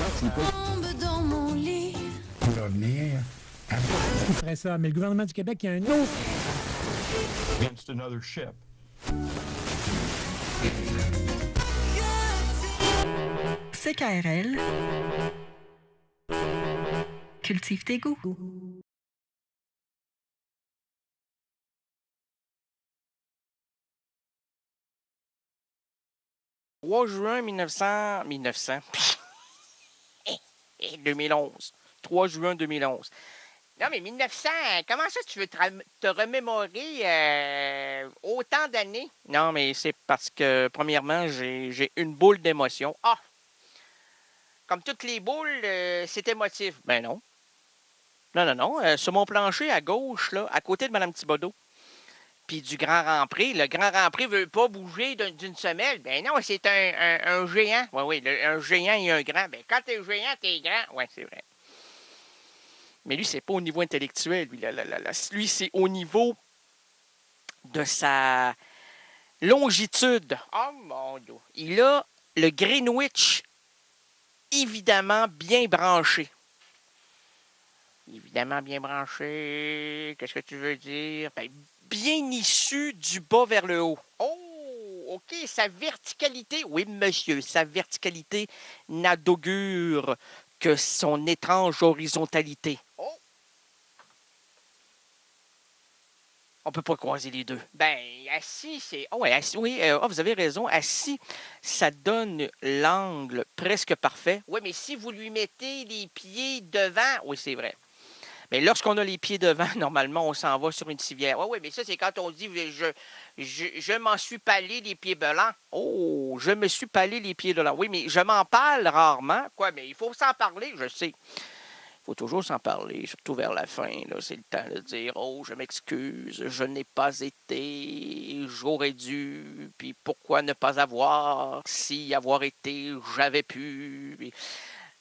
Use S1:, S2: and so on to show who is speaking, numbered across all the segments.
S1: Tombe dans mon lit.
S2: On va venir.
S3: Qui ferait ça? Mais le gouvernement du Québec, il y a un autre.
S4: Against another ship.
S5: CKRL. Cultive tes goûts.
S6: 3 juin 2011. 3 juin 2011. Non, mais 1900, comment ça tu veux te remémorer autant d'années? Non, mais c'est parce que, premièrement, j'ai une boule d'émotion. Ah! Comme toutes les boules, c'est émotif. Ben non. Non. Sur mon plancher à gauche, là, à côté de Mme Thibodeau, puis du Grand Rempris, le Grand Rempris ne veut pas bouger d'une semelle. Ben non, c'est un géant. Oui, un géant et un grand. Ben quand t'es géant, t'es grand. Oui, c'est vrai. Mais lui, c'est pas au niveau intellectuel. Lui, c'est au niveau de sa longitude. Oh mon Dieu. Il a le Greenwich évidemment bien branché. Évidemment bien branché. Qu'est-ce que tu veux dire? Ben, bien issu du bas vers le haut. Oh, OK. Sa verticalité. Oui, monsieur. Sa verticalité n'a d'augure que son étrange horizontalité. Oh! On peut pas croiser les deux. Ben, assis, c'est... Oh, ouais, assis, oui, vous avez raison. Assis, ça donne l'angle presque parfait. Oui, mais si vous lui mettez les pieds devant... Oui, c'est vrai. Mais lorsqu'on a les pieds devant, normalement, on s'en va sur une civière. Oui, mais ça, c'est quand on dit je m'en suis palé les pieds blancs. Oh, je me suis palé les pieds blancs. Oui, mais je m'en parle rarement. Quoi, mais il faut s'en parler, je sais. Il faut toujours s'en parler, surtout vers la fin. Là, c'est le temps de dire « Oh, je m'excuse, je n'ai pas été, j'aurais dû, puis pourquoi ne pas avoir, si avoir été, j'avais pu, puis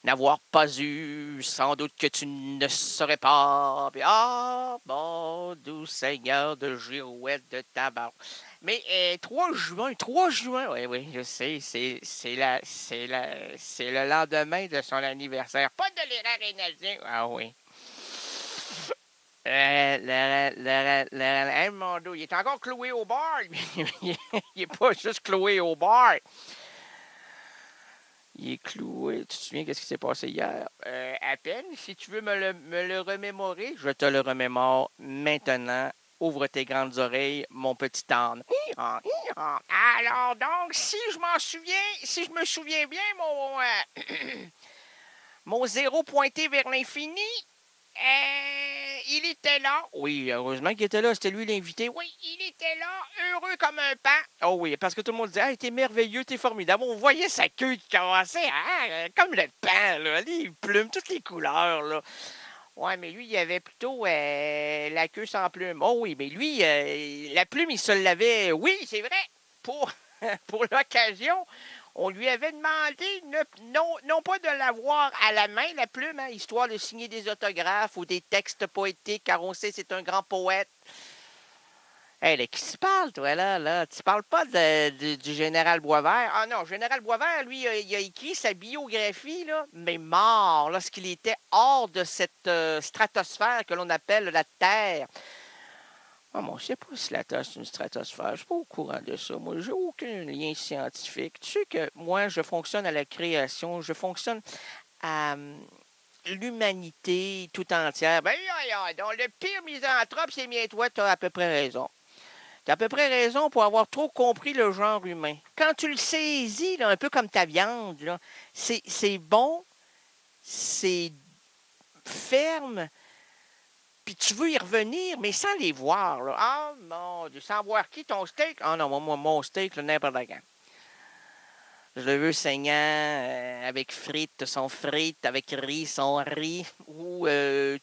S6: n'avoir pas eu, sans doute que tu ne saurais pas, puis ah, bon, doux Seigneur de girouette de tabac. » Mais 3 juin, oui, je sais, c'est le lendemain de son anniversaire. Pas de l'erreur rénaldien. Ah oui. Mon Dieu, il est encore cloué au bar. Il n'est pas juste cloué au bar. Il est cloué. Tu te souviens qu'est-ce qui s'est passé hier? À peine. Si tu veux me le remémorer, je te le remémore maintenant. Ouvre tes grandes oreilles, mon petit âne. Alors donc, si je me souviens bien, mon zéro pointé vers l'infini, il était là. Oui, heureusement qu'il était là. C'était lui l'invité. Oui, il était là, heureux comme un pan. Oh oui, parce que tout le monde disait « Hey, t'es merveilleux, t'es formidable. » On voyait sa queue qui commençait, comme le pan, là, les plumes, toutes les couleurs, là. Ouais, mais lui, il avait plutôt la queue sans plume. Oh oui, mais lui, la plume, il se l'avait, oui, c'est vrai, pour l'occasion. On lui avait demandé non pas de l'avoir à la main, la plume, hein, histoire de signer des autographes ou des textes poétiques, car on sait c'est un grand poète. Hé, là, qui se parle, toi, là? Tu parles pas du général Boisvert? Ah non, général Boisvert, lui, il a écrit sa biographie, là, mais mort, lorsqu'il était hors de cette stratosphère que l'on appelle la Terre. Ah, moi, je sais pas si la Terre, c'est une stratosphère. Je suis pas au courant de ça. Moi, j'ai aucun lien scientifique. Tu sais que moi, je fonctionne à la création. Je fonctionne à l'humanité tout entière. Ben, donc, le pire misanthrope, c'est bien toi, tu as à peu près raison. Tu as à peu près raison pour avoir trop compris le genre humain. Quand tu le saisis, là, un peu comme ta viande, là, c'est bon, c'est ferme, puis tu veux y revenir, mais sans les voir. Là. Ah, mon Dieu, sans voir qui, ton steak? Ah non, moi, mon steak, là, n'importe quand. Je le veux saignant, avec frites, avec riz, sans riz, ou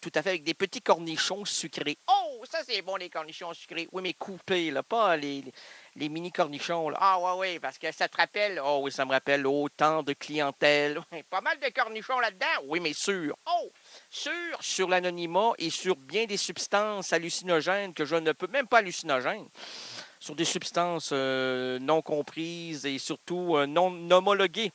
S6: tout à fait avec des petits cornichons sucrés. Oh, ça c'est bon, les cornichons sucrés. Oui, mais coupés, là, pas les mini cornichons. Là. Ah, ouais, parce que ça te rappelle, oh oui, ça me rappelle autant de clientèle. Pas mal de cornichons là-dedans. Oui, mais sûr. Oh, sur l'anonymat et sur bien des substances hallucinogènes que je ne peux même pas hallucinogènes. Sur des substances non comprises et surtout non homologuées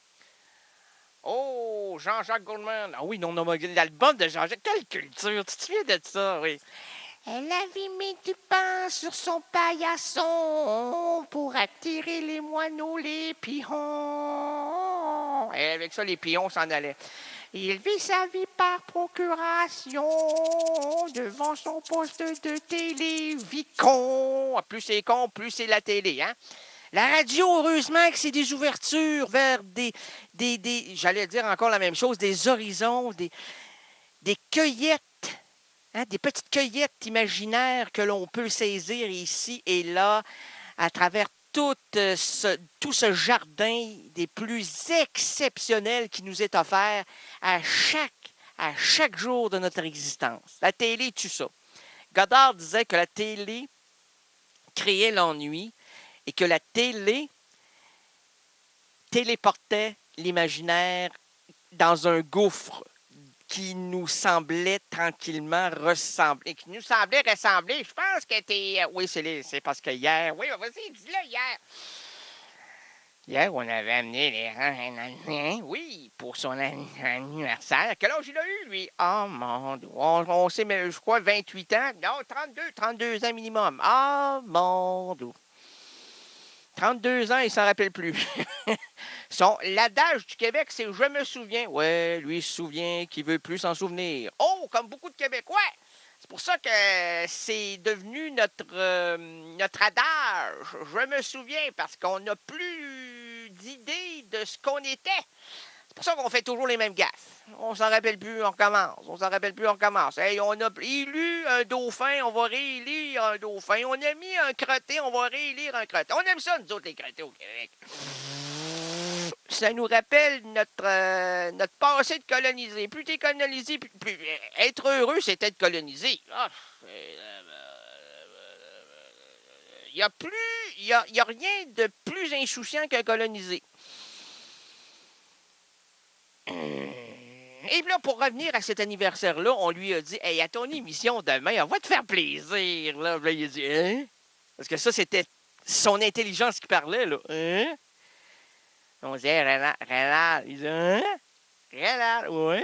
S6: Oh, Jean-Jacques Goldman. Ah oui, non, non, l'album de Jean-Jacques. Quelle culture! Tu te souviens de ça, oui. Elle avait mis du pain sur son paillasson pour attirer les moineaux, les pions. Et avec ça, les pions s'en allaient. Il vit sa vie par procuration devant son poste de télévicon. Plus c'est con, plus c'est la télé, hein? La radio, heureusement que c'est des ouvertures vers des j'allais dire encore la même chose, des horizons, des cueillettes, hein, des petites cueillettes imaginaires que l'on peut saisir ici et là à travers tout ce jardin des plus exceptionnels qui nous est offert à chaque jour de notre existence. La télé tue ça. Godard disait que la télé créait l'ennui et que la télé téléportait l'imaginaire dans un gouffre qui nous semblait tranquillement ressembler, qui nous semblait ressembler. Je pense que t'es... Oui, c'est parce que hier... Oui, vas-y, dis-le hier. Hier, on avait amené les gens, oui, pour son anniversaire. Quel âge il a eu, lui? Oh, mon Dieu. On sait, mais je crois, 28 ans. Non, 32 ans minimum. Oh, mon Dieu. 32 ans, il s'en rappelle plus. L'adage du Québec, c'est « je me souviens ». Ouais, lui, il se souvient qu'il veut plus s'en souvenir. Oh, comme beaucoup de Québécois. C'est pour ça que c'est devenu notre adage. Je me souviens, parce qu'on n'a plus d'idée de ce qu'on était. C'est pour ça qu'on fait toujours les mêmes gaffes. On s'en rappelle plus, on recommence. On s'en rappelle plus, on recommence. Hey, on a élu un dauphin, on va réélire un dauphin. On a mis un crotté, on va réélire un crotté. On aime ça, nous autres, les crottés au Québec. Ça nous rappelle notre passé de colonisé. Plus t'es colonisé, plus être heureux, c'est être colonisé. Il n'y a rien de plus insouciant qu'un colonisé. Et là, pour revenir à cet anniversaire-là, on lui a dit « Hey, à ton émission demain, on va te faire plaisir. » Là, il a dit « Hein? » Parce que ça, c'était son intelligence qui parlait, là. « Hein? » On disait « Renard. » Il dit « Hein? Renard, ouais? »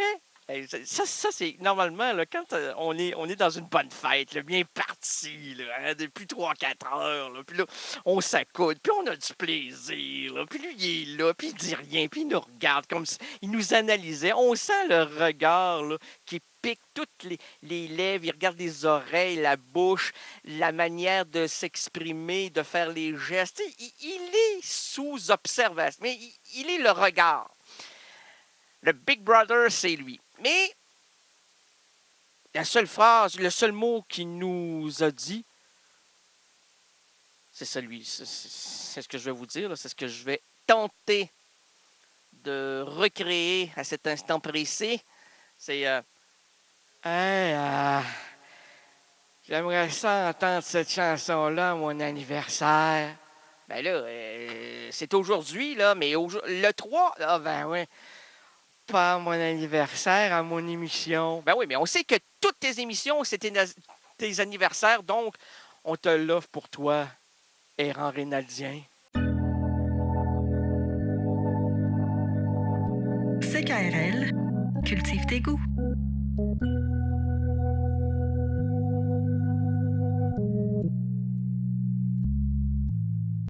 S6: Ça c'est normalement, là, quand on est dans une bonne fête, là, bien parti, là, hein, depuis 3-4 heures, là, puis là, on s'accoude, puis on a du plaisir, là, puis lui, il est là, puis il dit rien, puis il nous regarde comme si il nous analysait. On sent le regard là, qui pique toutes les lèvres, il regarde les oreilles, la bouche, la manière de s'exprimer, de faire les gestes. Il est sous observation, mais il est le regard. Le Big Brother, c'est lui. Mais la seule phrase, le seul mot qu'il nous a dit, c'est celui. C'est ce que je vais vous dire. C'est ce que je vais tenter de recréer à cet instant précis. C'est j'aimerais ça entendre cette chanson-là à mon anniversaire. Ben là, c'est aujourd'hui, là, mais le 3, ah ben ouais. Pas à mon anniversaire, à mon émission. Ben oui, mais on sait que toutes tes émissions, c'était tes anniversaires, donc on te l'offre pour toi, errant rénaldien.
S5: CKRL, cultive tes goûts.